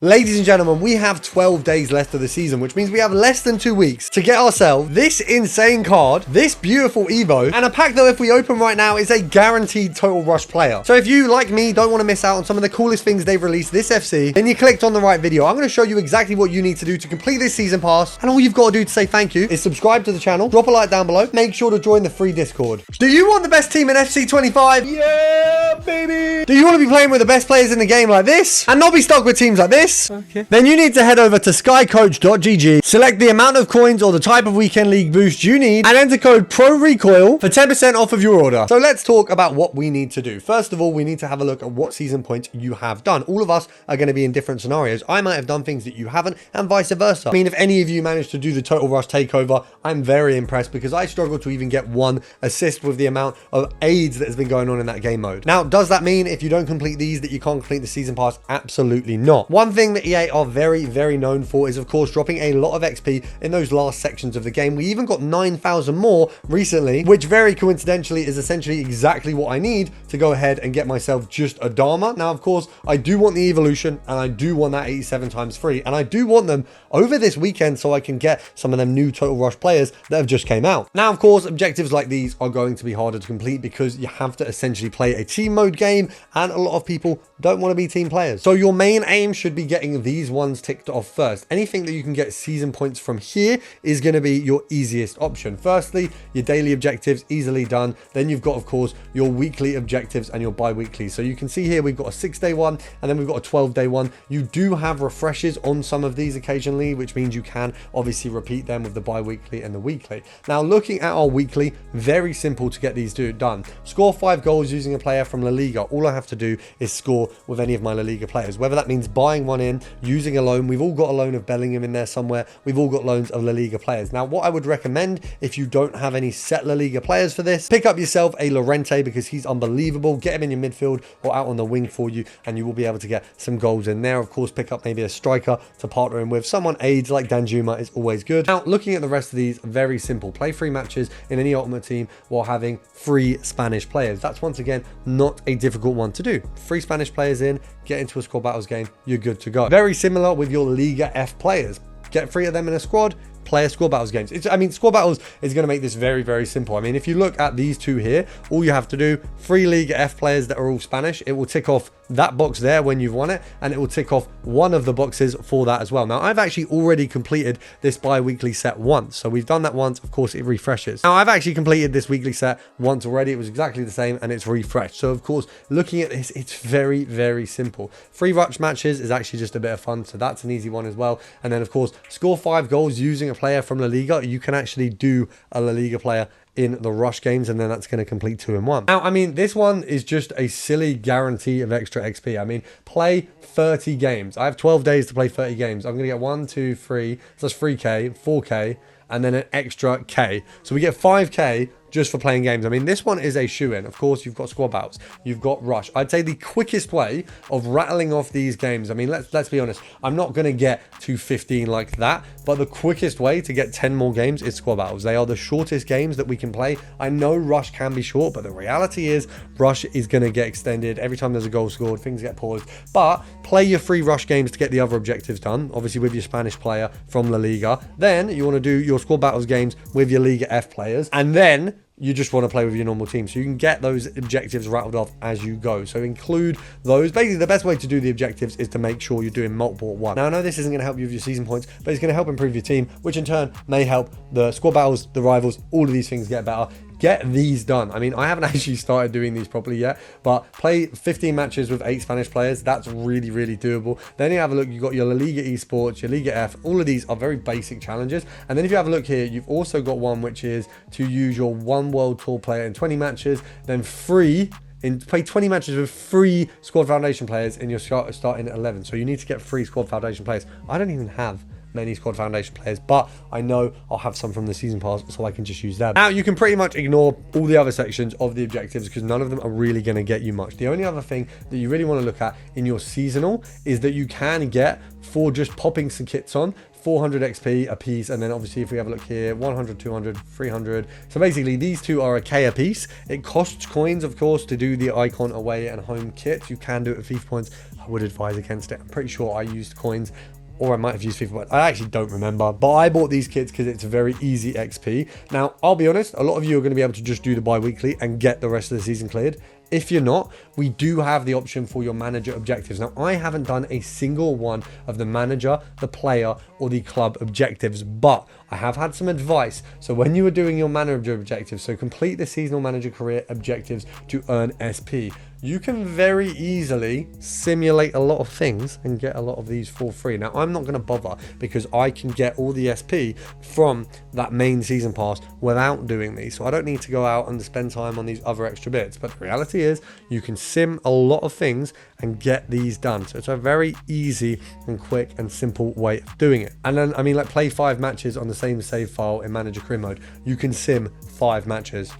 Ladies and gentlemen, we have 12 days left of the season, which means we have less than 2 weeks to get ourselves this insane card, this beautiful Evo, and a pack that if we open right now is a guaranteed total rush player. So if you, like me, don't want to miss out on some of the coolest things they've released this FC, then you clicked on the right video. I'm going to show you exactly what you need to do to complete this season pass, and all you've got to do to say thank you is subscribe to the channel, drop a like down below, make sure to join the free Discord. Do you want the best team in FC 25? Yeah, baby! Do you want to be playing with the best players in the game like this, and not be stuck with teams like this? Okay. Then you need to head over to skycoach.gg, select the amount of coins or the type of weekend league boost you need, and enter code PRORECOIL for 10% off of your order. So let's talk about what we need to do. First of all, we need to have a look at what season points you have done. All of us are going to be in different scenarios. I might have done things that you haven't, and vice versa. I mean, if any of you managed to do the Total Rush takeover, I'm very impressed because I struggled to even get one assist with the amount of aids that has been going on in that game mode. Now, does that mean if you don't complete these that you can't complete the season pass? Absolutely not. One thing that EA are very known for is, of course, dropping a lot of XP in those last sections of the game. We even got 9,000 more recently, which very coincidentally is essentially exactly what I need to go ahead and get myself just a Dharma. Now, of course, I do want the evolution, and I do want that 87 times free, and I do want them over this weekend so I can get some of them new Total Rush players that have just came out. Now, of course, objectives like these are going to be harder to complete because you have to essentially play a team mode game, and a lot of people don't want to be team players. So your main aim should be getting these ones ticked off first. Anything that you can get season points from here is going to be your easiest option. Firstly, your daily objectives, easily done. Then you've got, of course, your weekly objectives and your bi-weekly. So you can see here we've got a 6-day one, and then we've got a 12-day one. You do have refreshes on some of these occasionally, which means you can obviously repeat them with the bi-weekly and the weekly. Now, looking at our weekly, very simple to get these done. Score 5 goals using a player from La Liga. All I have to do is score with any of my La Liga players, whether that means buying one in, using a loan. We've all got a loan of Bellingham in there somewhere. We've all got loans of La Liga players. Now, what I would recommend if you don't have any set La Liga players for this, pick up yourself a Llorente because he's unbelievable. Get him in your midfield or out on the wing for you, and you will be able to get some goals in there. Of course, pick up maybe a striker to partner him with. Someone aids like Danjuma is always good. Now, looking at the rest of these, very simple. Play 3 matches in any ultimate team while having 3 Spanish players. That's once again not a difficult one to do. 3 Spanish players in, get into a squad battles game, you're good to go. Very similar with your Liga F players. Get 3 of them in a squad, play a squad battles games. I mean, squad battles is going to make this very simple. I mean, if you look at these 2 here, all you have to do, 3 Liga F players that are all Spanish, it will tick off that box there when you've won it, and it will tick off one of the boxes for that as well. Now, I've actually already completed this bi-weekly set once, so we've done that once. Of course, it refreshes. Now, I've actually completed this weekly set once already. It was exactly the same, and it's refreshed. So, of course, looking at this, it's very simple. 3 rush matches is actually just a bit of fun, so that's an easy one as well. And then, of course, score 5 goals using a player from La Liga. You can actually do a La Liga player in the rush games, and then that's going to complete 2 in 1. Now, I mean, this one is just a silly guarantee of extra XP. I mean, play 30 games. I have 12 days to play 30 games. I'm going to get 1, 2, 3, so that's 3k, 4k, and then an extra k. So we get 5k just for playing games. I mean, this one is a shoe-in. Of course, you've got squad battles, you've got rush. I'd say the quickest way of rattling off these games, I mean, let's be honest, I'm not going to get to 15 like that, but the quickest way to get 10 more games is squad battles. They are the shortest games that we can play. I know rush can be short, but the reality is rush is going to get extended. Every time there's a goal scored, things get paused. But play your 3 rush games to get the other objectives done, obviously with your Spanish player from La Liga. Then you want to do your squad battles games with your Liga F players, and then you just want to play with your normal team, so you can get those objectives rattled off as you go. So include those. Basically, the best way to do the objectives is to make sure you're doing multiple at once. Now, I know this isn't going to help you with your season points, but it's going to help improve your team, which in turn may help the squad battles, the rivals, all of these things get better. Get these done. I mean, I haven't actually started doing these properly yet, but play 15 matches with 8 Spanish players. That's really doable. Then you have a look, you've got your La Liga Esports, your Liga F. All of these are very basic challenges. And then if you have a look here, you've also got one which is to use your 1 World Tour player in 20 matches, then play 20 matches with 3 squad foundation players, and you're starting at 11. So you need to get 3 squad foundation players. I don't even have many squad foundation players, but I know I'll have some from the season pass, so I can just use them. Now, you can pretty much ignore all the other sections of the objectives because none of them are really going to get you much. The only other thing that you really want to look at in your seasonal is that you can get for just popping some kits on. 400 XP a piece, and then obviously if we have a look here, 100, 200, 300. So basically these two are a K a piece. It costs coins, of course, to do the icon away and home kits. You can do it with FIFA points. I would advise against it. I'm pretty sure I used coins, or I might have used FIFA points. I actually don't remember, but I bought these kits because it's a very easy XP. Now, I'll be honest, a lot of you are going to be able to just do the bi-weekly and get the rest of the season cleared. If you're not, we do have the option for your manager objectives. Now, I haven't done a single one of the manager, the player, or the club objectives, but I have had some advice. So when you are doing your manager objectives, so complete the seasonal manager career objectives to earn SP, you can very easily simulate a lot of things and get a lot of these for free. Now, I'm not going to bother because I can get all the SP from that main season pass without doing these. So I don't need to go out and spend time on these other extra bits. But the reality is you can sim a lot of things and get these done. So it's a very easy and quick and simple way of doing it. And then, I mean, like play 5 matches on the same save file in manager career mode. You can sim 5 matches.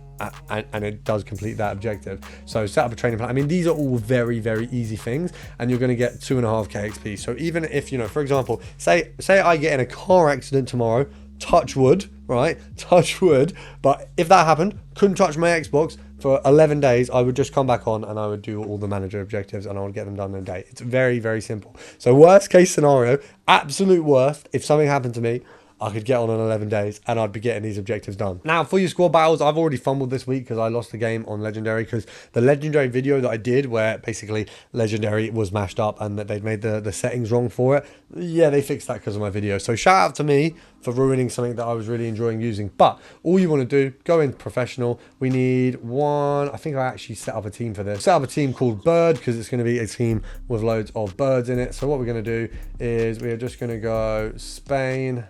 And it does complete that objective. So set up a training plan. I mean, these are all very, very easy things, and you're going to get 2.5k XP. So even if, you know, for example, say I get in a car accident tomorrow, touch wood, right? Touch wood. But if that happened, couldn't touch my Xbox for 11 days, I would just come back on and I would do all the manager objectives and I would get them done in a day. It's very, very simple. So worst case scenario, absolute worst, if something happened to me, I could get on in 11 days and I'd be getting these objectives done. Now, for your squad battles, I've already fumbled this week because I lost the game on Legendary, because the Legendary video that I did where basically Legendary was mashed up and that they'd made the settings wrong for it, yeah, they fixed that because of my video. So shout out to me for ruining something that I was really enjoying using. But all you want to do, go in professional. We need one, I think I actually set up a team for this. Set up a team called Bird because it's going to be a team with loads of birds in it. So what we're going to do is we are just going to go Spain,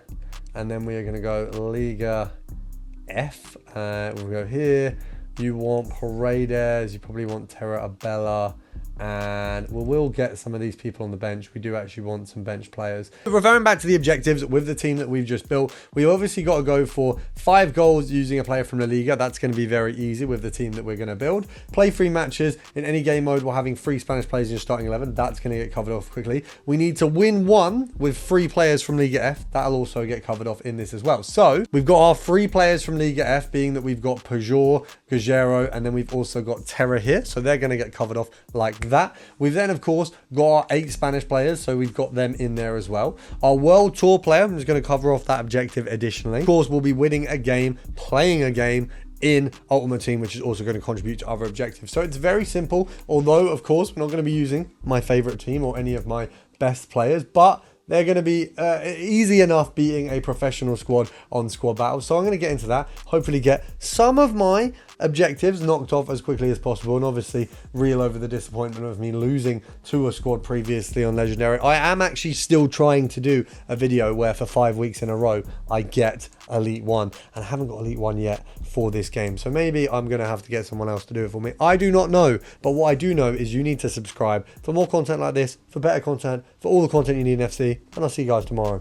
and then we are going to go Liga F. We'll go here. You want Paredes. You probably want Terra Abella. And we will get some of these people on the bench. We do actually want some bench players. Referring back to the objectives with the team that we've just built, we obviously got to go for 5 goals using a player from La Liga. That's going to be very easy with the team that we're going to build. Play 3 matches in any game mode while having 3 Spanish players in your starting 11. That's going to get covered off quickly. We need to win 1 with 3 players from Liga F. That'll also get covered off in this as well. So we've got our 3 players from Liga F, being that we've got Peugeot, Gajero, and then we've also got Terra here. So they're going to get covered off like that. We've then, of course, got our 8 Spanish players, so we've got them in there as well. Our World Tour player is going to cover off that objective additionally. Of course, we'll be winning a game, playing a game in Ultimate Team, which is also going to contribute to other objectives. So it's very simple, although, of course, we're not going to be using my favorite team or any of my best players, but they're going to be easy enough beating a professional squad on squad battles. So I'm going to get into that, hopefully get some of my objectives knocked off as quickly as possible, and obviously reel over the disappointment of me losing to a squad previously on Legendary. I am actually still trying to do a video where for 5 weeks in a row I get Elite 1, and I haven't got Elite 1 yet for this game. So maybe I'm going to have to get someone else to do it for me. I do not know, but what I do know is you need to subscribe for more content like this, for better content, for all the content you need in FC, and I'll see you guys tomorrow.